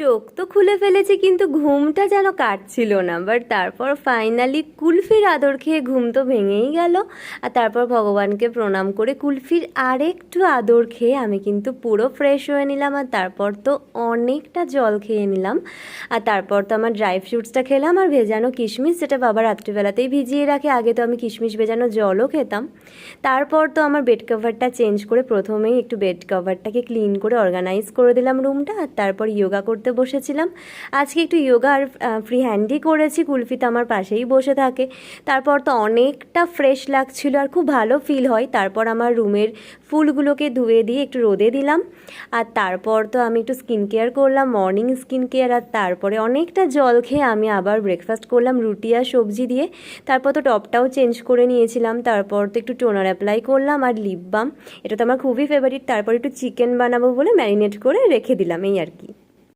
চোখ তো খুলে ফেলেছি কিন্তু ঘুমটা যেন কাটছিল না। বাট তারপর ফাইনালি কুলফির আদর খেয়ে ঘুম তো ভেঙেই গেল। আর তারপর ভগবানকে প্রণাম করে কুলফির আরেকটু আদর খেয়ে আমি কিন্তু পুরো ফ্রেশ হয়ে নিলাম। আর তারপর তো অনেকটা জল খেয়ে নিলাম। আর তারপর তো আমার ড্রাই ফ্রুটসটা খেলাম আর ভেজানো কিশমিশ, যেটা বাবা রাত্রিবেলাতেই ভিজিয়ে রাখে। আগে তো আমি কিশমিশ ভেজানো জলও খেতাম। তারপর তো আমার বেড কভারটা চেঞ্জ করে প্রথমেই একটু বেড কভারটাকে ক্লিন করে অর্গানাইজ করে দিলাম রুমটা। আর তারপর যোগা করতে বসেছিলাম। আজকে একটু যোগা আর ফ্রি হ্যান্ডই করেছি, কুলফি তো আমার পাশেই বসে থাকে। তারপর তো অনেকটা ফ্রেশ লাগছিল আর খুব ভালো ফিল হয়। তারপর আমার রুমের ফুলগুলোকে ধুয়ে দিয়ে একটু রোদে দিলাম। আর তারপর তো আমি একটু স্কিন কেয়ার করলাম, মর্নিং স্কিন কেয়ার। আর তারপরে অনেকটা জল খেয়ে আমি আবার ব্রেকফাস্ট করলাম রুটি আর সবজি দিয়ে। তারপর তো টপটাও চেঞ্জ করে নিয়েছিলাম। তারপর তো একটু টোনার অ্যাপ্লাই করলাম আর লিপ বাম, এটা তো আমার খুবই ফেভারিট। তারপর একটু চিকেন বানাবো বলে ম্যারিনেট করে রেখে দিলাম, এই আর কি।